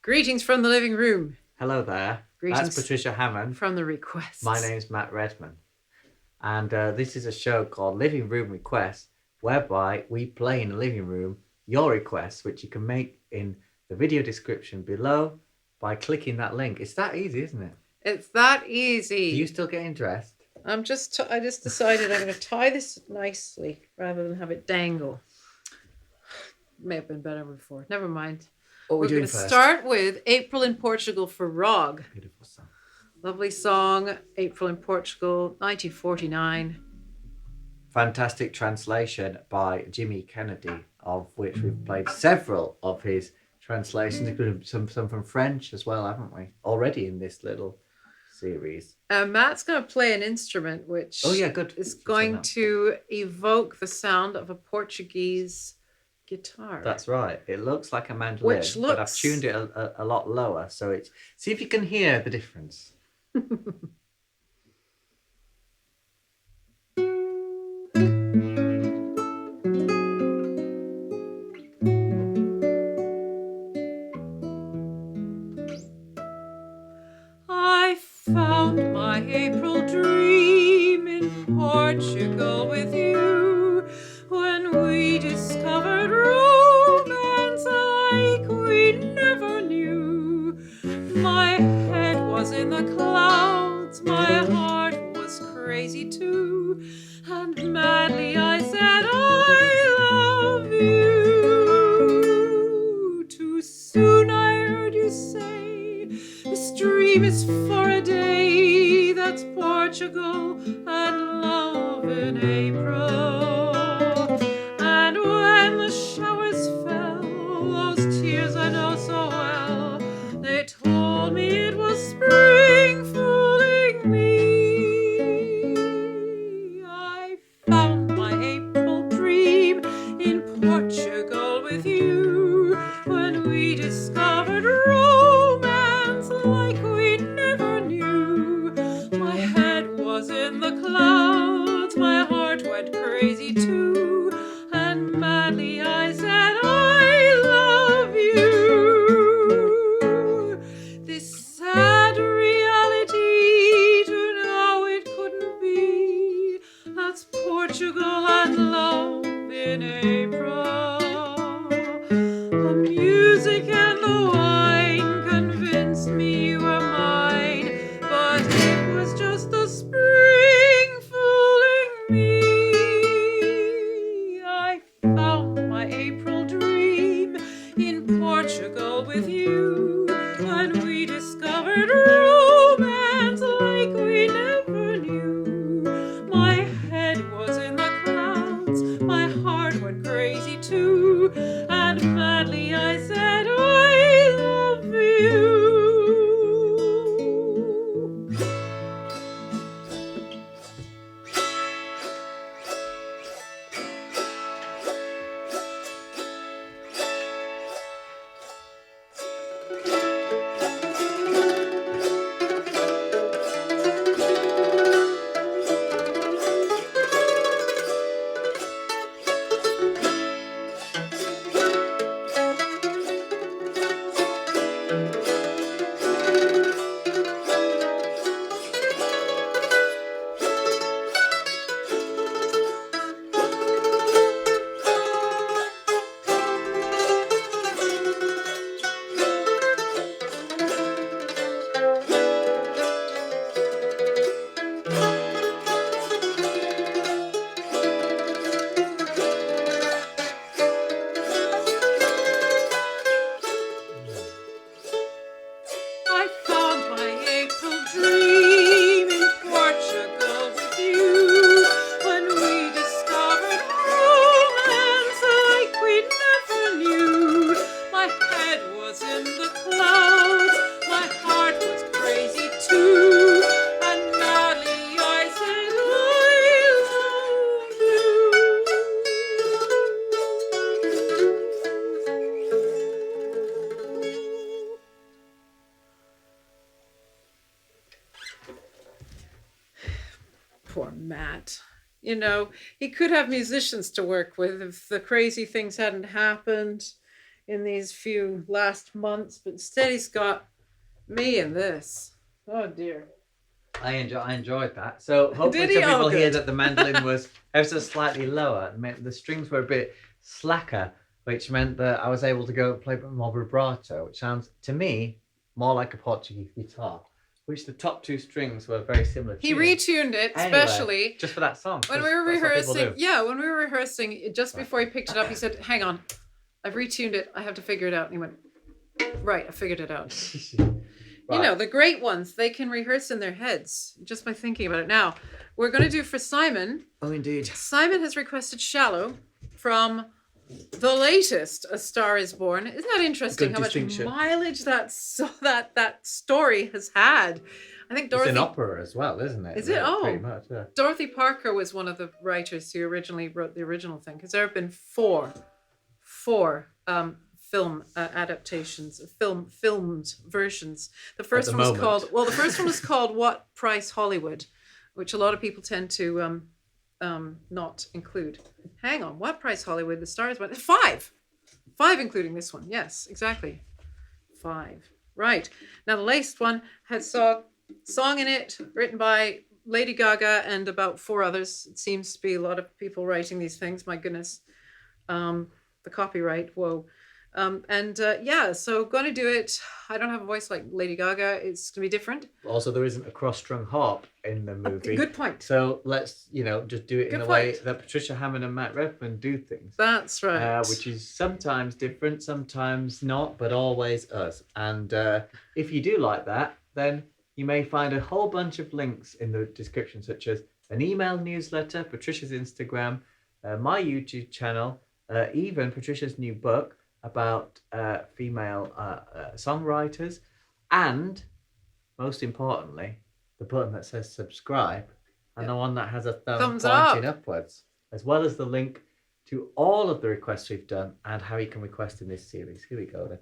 Greetings from the living room. Hello there. Greetings That's Patricia Hammond. from the requests. My name's Matt Redman. And this is a show called Living Room Requests, whereby we play in the living room your requests, which you can make in the video description below by clicking that link. It's that easy, isn't it? It's that easy. Are you still getting dressed? I just decided I'm going to tie this nicely rather than have it dangle. May have been better before. Never mind. What We're going to start with April in Portugal for Rog. Beautiful song. Lovely song, April in Portugal, 1949. Fantastic translation by Jimmy Kennedy, of which we've played several of his translations, including some from French as well, haven't we? Already in this little series. Matt's going to play an instrument which is going to evoke the sound of a Portuguese guitar. That's right. It looks like a mandolin, but I've tuned it a lot lower. So it's see if you can hear the difference. I found my April dream in Portugal with you when we discovered romance like we never knew. My head was in the clouds, my heart was crazy too, and madly I said I love you. Too soon I heard you say, this dream is for a day, that's Portugal and love in April. And when the showers fell, those tears I know so well, they told me it was spring fooling me. I found my April dream in Portugal with you when we discovered romance like we never knew. My head was in the clouds, my heart went crazy too, and madly I said I love you. This sad reality, to know it couldn't be, that's Portugal and love in April. The music and the wine convinced me you were mine, but it was just the spring fooling me. I found my April dream in Portugal with you when we discovered romance like we never knew. My head was in the clouds, my heart went crazy too, and madly I said I love you. I found my April dream in Portugal with you when we discovered romance like we never knew. My head was in the clouds, my heart was crazy too, and madly I said Poor Matt. You know, he could have musicians to work with if the crazy things hadn't happened. in these few last months, but instead he's got me in this. Oh dear. I enjoyed that. So hopefully some people hear that the mandolin was ever so slightly lower. It meant the strings were a bit slacker, which meant that I was able to go and play a bit more vibrato, which sounds to me more like a Portuguese guitar. Which the top two strings were very similar to. He retuned it, especially just for that song. When we were rehearsing. Yeah, when we were rehearsing, just before he picked it up, he said, "Hang on, I've retuned it. I have to figure it out." And he went, "Right, I figured it out." Right. You know, the great ones, they can rehearse in their heads just by thinking about it. Now, we're going to do for Simon. Oh, indeed. Simon has requested Shallow from the latest A Star Is Born. Isn't that interesting how much mileage that story has had? I think Dorothy... It's an opera as well, isn't it? Is it? Oh. Pretty much, yeah. Dorothy Parker was one of the writers who originally wrote the original thing, because there have been four film adaptations, filmed versions. The first one was called What Price Hollywood, which a lot of people tend to not include. Hang on, What Price Hollywood? The Stars went 5, including this one. Yes, exactly, 5. Right now, the latest one had song in it written by Lady Gaga and about 4 others. It seems to be a lot of people writing these things. My goodness, the copyright. Whoa. So going to do it. I don't have a voice like Lady Gaga. It's going to be different. Also, there isn't a cross-strung harp in the movie. Good point. So let's, just do it in the way that Patricia Hammond and Matt Redman do things. That's right. Which is sometimes different, sometimes not, but always us. And if you do like that, then you may find a whole bunch of links in the description, such as an email newsletter, Patricia's Instagram, my YouTube channel, even Patricia's new book about female songwriters, and most importantly, the button that says subscribe, and the one that has a thumb pointing upwards, as well as the link to all of the requests we've done and how you can request in this series. Here we go then.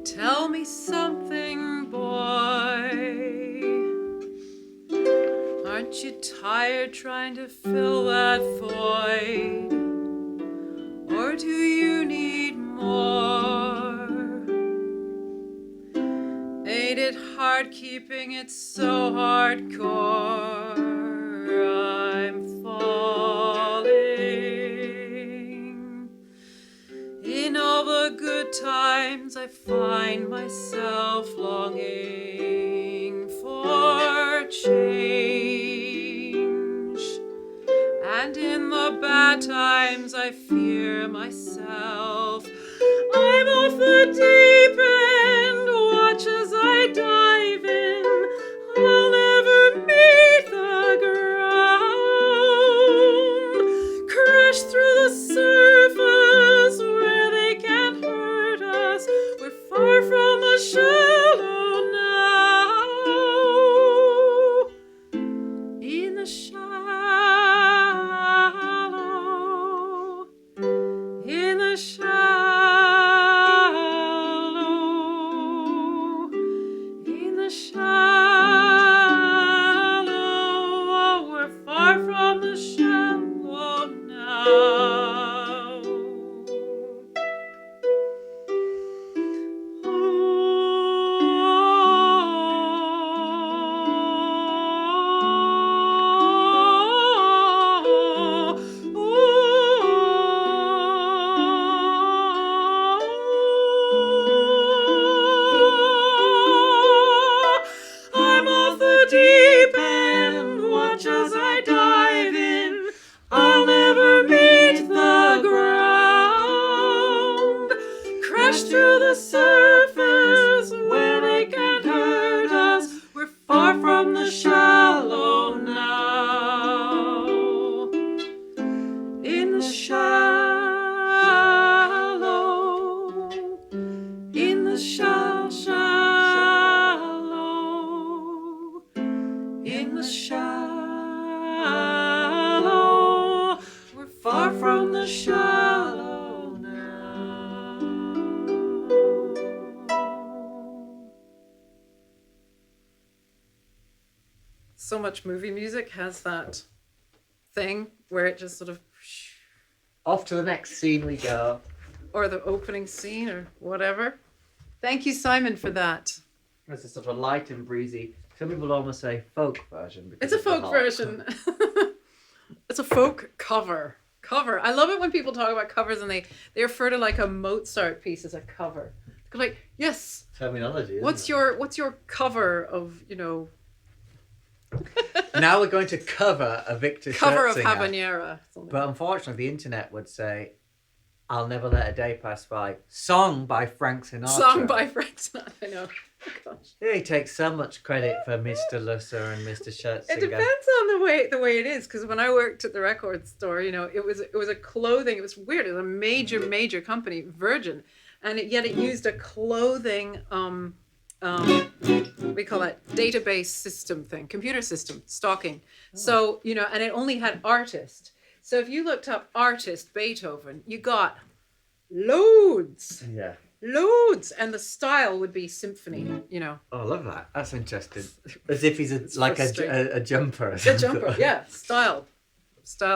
Tell me something, boy. Aren't you tired trying to fill that void? Or do you need more? Ain't it hard keeping it so hardcore? I'm falling. In all the good times I find myself longing for change, and in the bad times I fear myself. I'm off the deep end, watch as I dive in. I'll never meet the ground, crash through the surface where they can't hurt us. We're far from the shallow now. In the shallow, in the shallow, in the shallow. We're far from the shallow now. I'm off the deep end, watch as I dive in. I'll never meet the ground, crash through the surface where they can't hurt us. We're far from the shallow now. In the shallow, in the shallow, in the shallow. We're far from the shallow now. so much movie music has that thing where it just sort of, Off to the next scene we go. or the opening scene or whatever. Thank you, Simon, for that. It's a sort of light and breezy. Some people almost say folk version. It's a folk version. It's a folk cover. I love it when people talk about covers and they refer to like a Mozart piece as a cover. They're like, yes. Terminology. What's your cover of, you know? Now we're going to cover a Victor Cover of Scherzinger. Habanera. But unfortunately, the internet would say, "I'll never let a day pass by." Song by Frank Sinatra. Song by Frank Sinatra. I know. Oh, gosh. He takes so much credit for Mr. Lusser and Mr. Scherzinger. It depends on the way it is, because when I worked at the record store, you know, it was a clothing. It was weird. It was a major company, Virgin, and yet it used a clothing we call that database system thing, computer system stocking. Oh. So you know, and it only had artist. So if you looked up artist Beethoven, you got loads. Yeah. Loads, and the style would be symphony, you know. Oh, I love that. That's interesting. As if he's like a jumper. Or A something. jumper, yeah. Style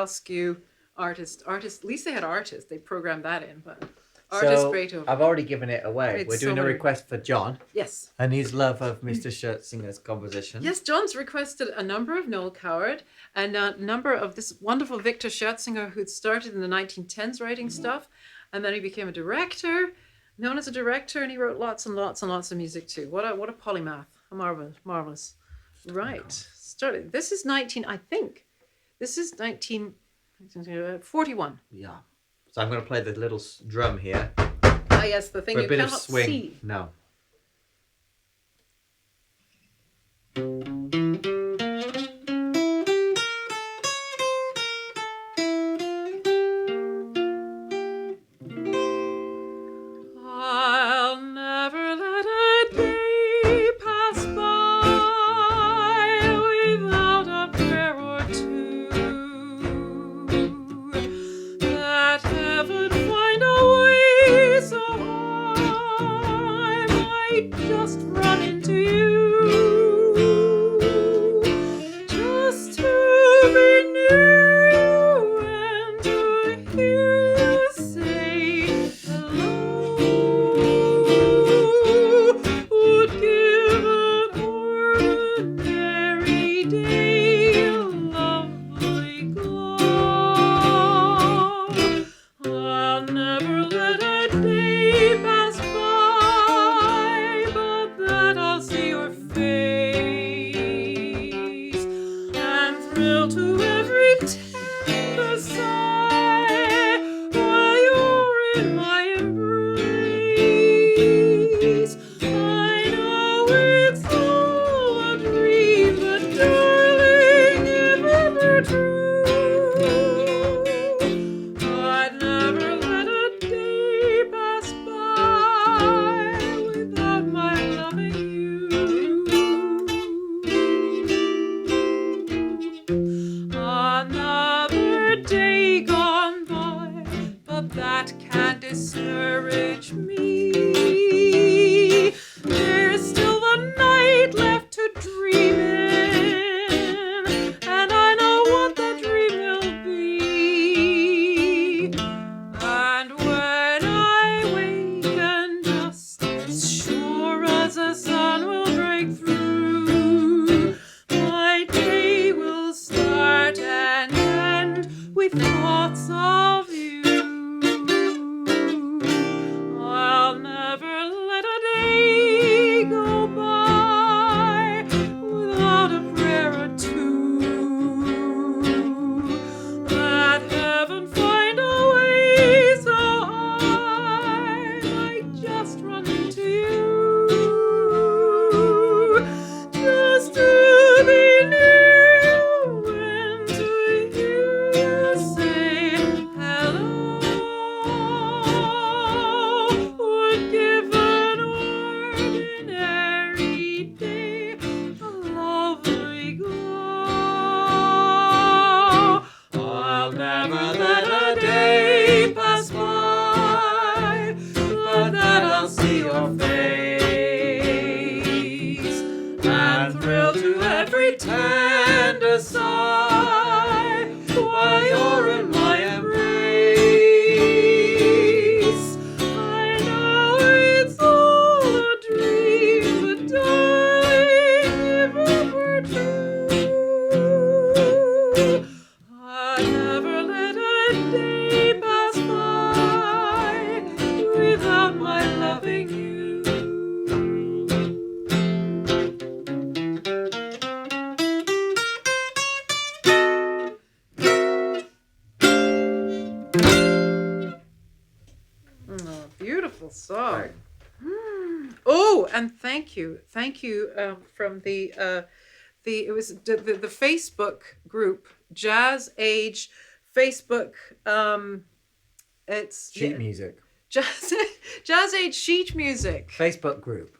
skew, artist. At least they had artists. They programmed that in, but artist Beethoven. I've already given it away. We're doing a request for John. Yes. And his love of Mr. Scherzinger's composition. Yes, John's requested a number of Noel Coward and a number of this wonderful Victor Scherzinger, who'd started in the 1910s writing stuff, and then he became a director. Known as a director, and he wrote lots and lots and lots of music too. What a polymath! Marvelous. Right. Started. This is 1941. Yeah. So I'm going to play the little drum here. Ah, yes, the thing for you a bit of cannot swing. see. No. And thrill to every turn. and a sigh while you're in my embrace. I know it's all a dream, but darling, if it were true, I'd never let a day pass by without my loving you. Oh, beautiful song. Right. Oh, and thank you from the it was the Facebook group Jazz Age Facebook. It's Sheet music. Jazz Age Sheet Music Facebook group.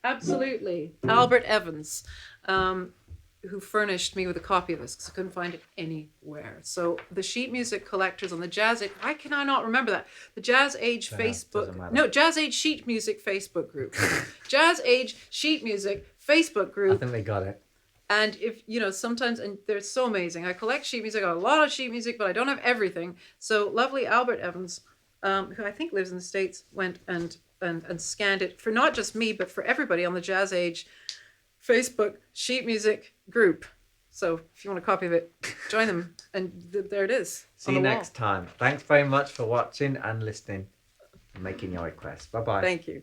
Absolutely. Albert Evans, who furnished me with a copy of this because I couldn't find it anywhere. So the sheet music collectors on the Jazz Age, why can I not remember that? The Jazz Age Jazz Age Sheet Music Facebook group. Jazz Age Sheet Music Facebook group. I think they got it. And if, sometimes, and they're so amazing. I collect sheet music. I got a lot of sheet music, but I don't have everything. So lovely Albert Evans, who I think lives in the States, went and scanned it for not just me, but for everybody on the Jazz Age Facebook sheet music group. So if you want a copy of it, join them. And there it is. See you next time. Thanks very much for watching and listening and making your requests. Bye-bye. Thank you.